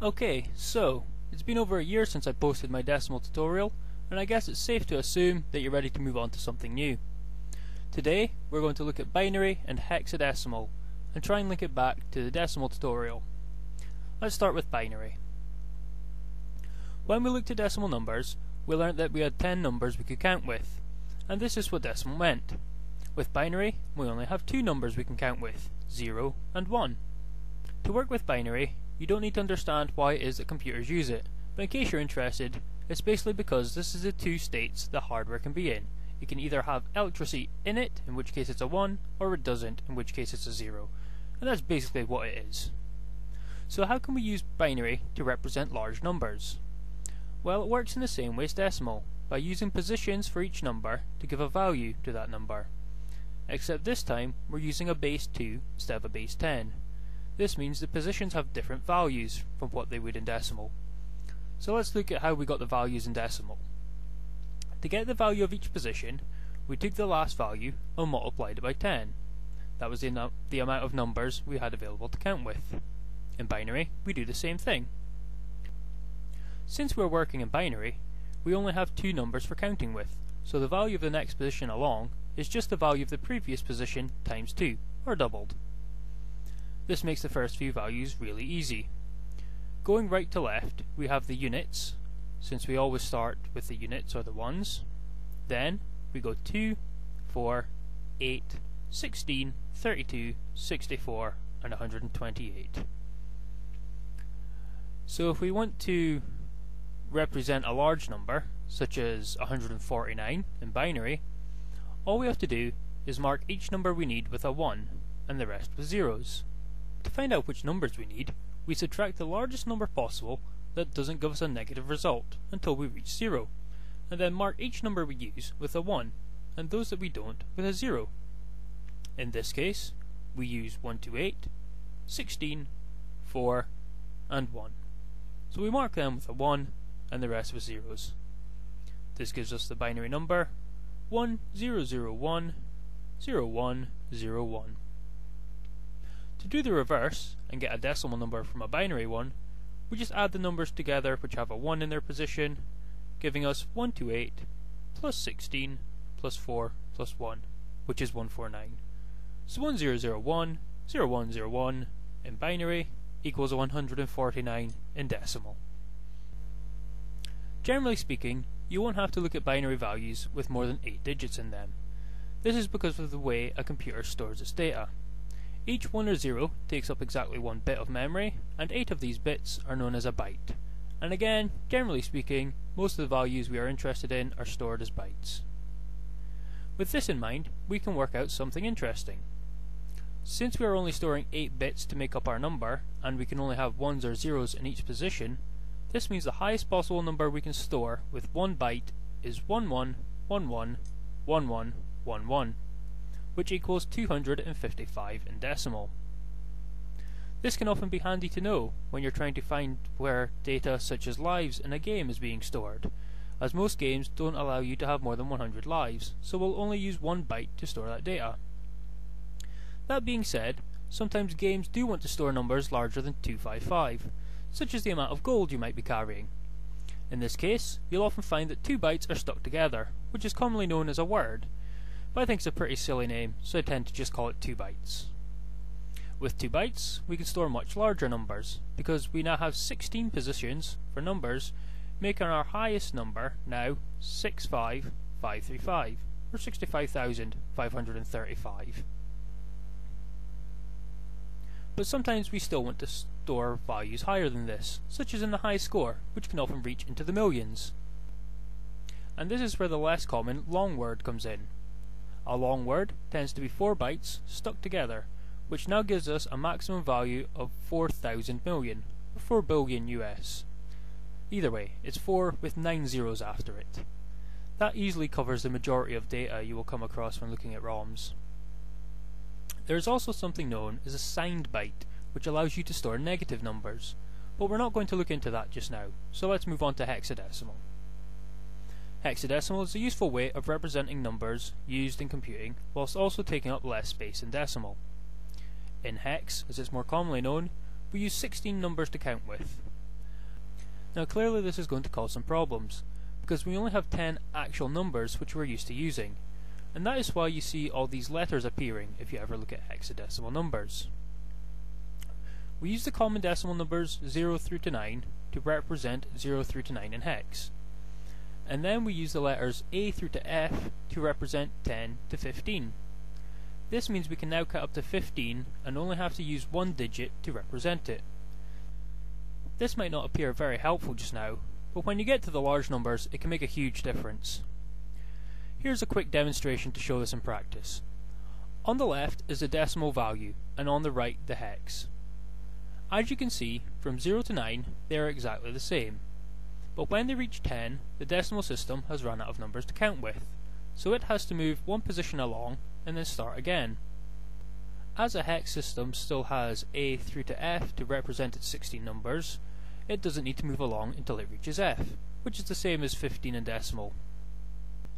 Okay, so it's been over a year since I posted my decimal tutorial, and I guess it's safe to assume that you're ready to move on to something new. Today we're going to look at binary and hexadecimal and try and link it back to the decimal tutorial. Let's start with binary. When we looked at decimal numbers, we learnt that we had 10 numbers we could count with, and this is what decimal meant. With binary, we only have 2 numbers we can count with, 0 and 1. To work with binary, you don't need to understand why it is that computers use it, but in case you're interested, it's basically because this is the 2 states that hardware can be in. It can either have electricity in it, in which case it's a 1, or it doesn't, in which case it's a 0. And that's basically what it is. So how can we use binary to represent large numbers? Well, it works in the same way as decimal, by using positions for each number to give a value to that number. Except this time, we're using a base 2 instead of a base 10. This means the positions have different values from what they would in decimal. So let's look at how we got the values in decimal. To get the value of each position, we took the last value and multiplied it by 10. That was the amount of numbers we had available to count with. In binary, we do the same thing. Since we're working in binary, we only have 2 numbers for counting with, so the value of the next position along is just the value of the previous position times 2, or doubled. This makes the first few values really easy. Going right to left, we have the units, since we always start with the units or the ones. Then we go 2, 4, 8, 16, 32, 64, and 128. So if we want to represent a large number, such as 149 in binary, all we have to do is mark each number we need with a 1, and the rest with zeros. To find out which numbers we need, we subtract the largest number possible that doesn't give us a negative result until we reach 0, and then mark each number we use with a 1, and those that we don't with a 0. In this case, we use 128, 16, 4, and 1. So we mark them with a 1, and the rest with zeros. This gives us the binary number 1001, 0101. To do the reverse and get a decimal number from a binary one, we just add the numbers together which have a 1 in their position, giving us 128 plus 16 plus 4 plus 1, which is 149. So 1001, 0101 in binary equals 149 in decimal. Generally speaking, you won't have to look at binary values with more than 8 digits in them. This is because of the way a computer stores its data. Each 1 or 0 takes up exactly 1 bit of memory, and 8 of these bits are known as a byte. And again, generally speaking, most of the values we are interested in are stored as bytes. With this in mind, we can work out something interesting. Since we are only storing 8 bits to make up our number, and we can only have 1s or 0s in each position, this means the highest possible number we can store with 1 byte is 11111111, which equals 255 in decimal. This can often be handy to know when you're trying to find where data such as lives in a game is being stored, as most games don't allow you to have more than 100 lives, so we'll only use 1 byte to store that data. That being said, sometimes games do want to store numbers larger than 255, such as the amount of gold you might be carrying. In this case, you'll often find that 2 bytes are stuck together, which is commonly known as a word, but I think it's a pretty silly name, so I tend to just call it 2 bytes. With 2 bytes, we can store much larger numbers, because we now have 16 positions for numbers, making our highest number now 65535, or 65,535. But sometimes we still want to store values higher than this, such as in the high score, which can often reach into the millions. And this is where the less common long word comes in. A long word tends to be 4 bytes stuck together, which now gives us a maximum value of 4,000 million, or 4 billion US. Either way, it's 4 with 9 zeros after it. That easily covers the majority of data you will come across when looking at ROMs. There is also something known as a signed byte, which allows you to store negative numbers, but we're not going to look into that just now, so let's move on to hexadecimal. Hexadecimal is a useful way of representing numbers used in computing, whilst also taking up less space in decimal. In hex, as it's more commonly known, we use 16 numbers to count with. Now clearly this is going to cause some problems, because we only have 10 actual numbers which we're used to using, and that is why you see all these letters appearing if you ever look at hexadecimal numbers. We use the common decimal numbers 0 through to 9 to represent 0 through to 9 in hex, and then we use the letters A through to F to represent 10 to 15. This means we can now count up to 15 and only have to use one digit to represent it. This might not appear very helpful just now, but when you get to the large numbers it can make a huge difference. Here's a quick demonstration to show this in practice. On the left is the decimal value, and on the right the hex. As you can see, from 0 to 9 they are exactly the same, but when they reach 10 the decimal system has run out of numbers to count with, so it has to move one position along and then start again. As a hex system still has A through to F to represent its 16 numbers, it doesn't need to move along until it reaches F, which is the same as 15 in decimal.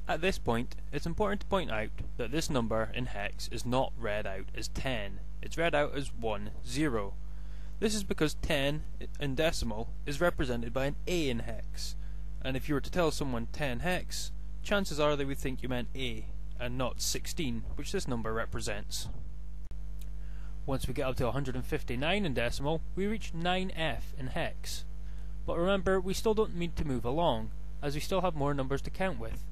At this point, it's important to point out that this number in hex is not read out as 10, it's read out as 10. This is because 10 in decimal is represented by an A in hex, and if you were to tell someone 10 hex, chances are they would think you meant A, and not 16, which this number represents. Once we get up to 159 in decimal, we reach 9F in hex. But remember, we still don't need to move along, as we still have more numbers to count with.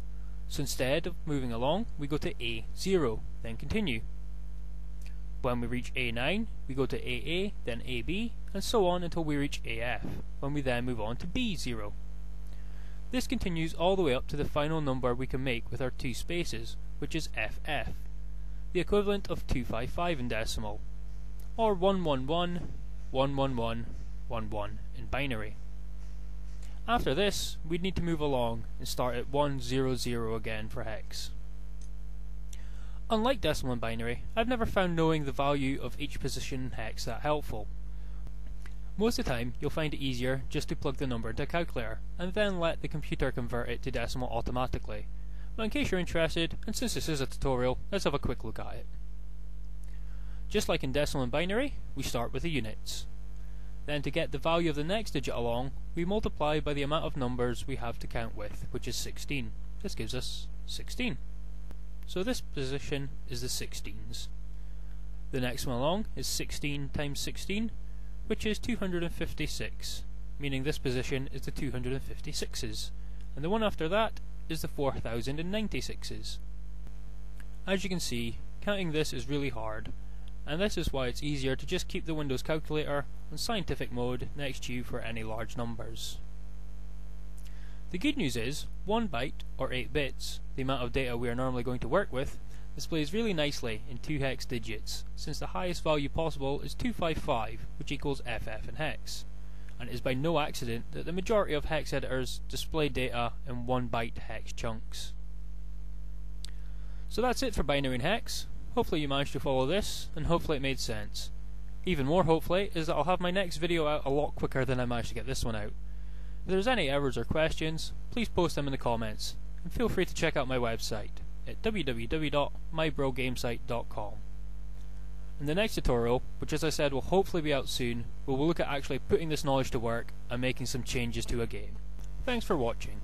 So instead of moving along, we go to A0, then continue. When we reach A9, we go to AA, then AB, and so on until we reach AF, when we then move on to B0. This continues all the way up to the final number we can make with our two spaces, which is FF, the equivalent of 255 in decimal, or 111, 111, 11 in binary. After this, we'd need to move along and start at 100 again for hex. Unlike decimal and binary, I've never found knowing the value of each position in hex that helpful. Most of the time, you'll find it easier just to plug the number into a calculator, and then let the computer convert it to decimal automatically. But in case you're interested, and since this is a tutorial, let's have a quick look at it. Just like in decimal and binary, we start with the units. Then to get the value of the next digit along, we multiply by the amount of numbers we have to count with, which is 16. This gives us 16. So this position is the 16s. The next one along is 16 times 16, which is 256, meaning this position is the 256s, and the one after that is the 4096s. As you can see, counting this is really hard, and this is why it's easier to just keep the Windows calculator on scientific mode next to you for any large numbers. The good news is, 1 byte, or 8 bits, the amount of data we are normally going to work with, displays really nicely in 2 hex digits, since the highest value possible is 255, which equals FF in hex, and it is by no accident that the majority of hex editors display data in 1 byte hex chunks. So that's it for binary and hex. Hopefully you managed to follow this, and hopefully it made sense. Even more hopefully is that I'll have my next video out a lot quicker than I managed to get this one out. If there's any errors or questions, please post them in the comments, and feel free to check out my website at www.mybrogamesite.com. In the next tutorial, which as I said will hopefully be out soon, we will look at actually putting this knowledge to work and making some changes to a game. Thanks for watching.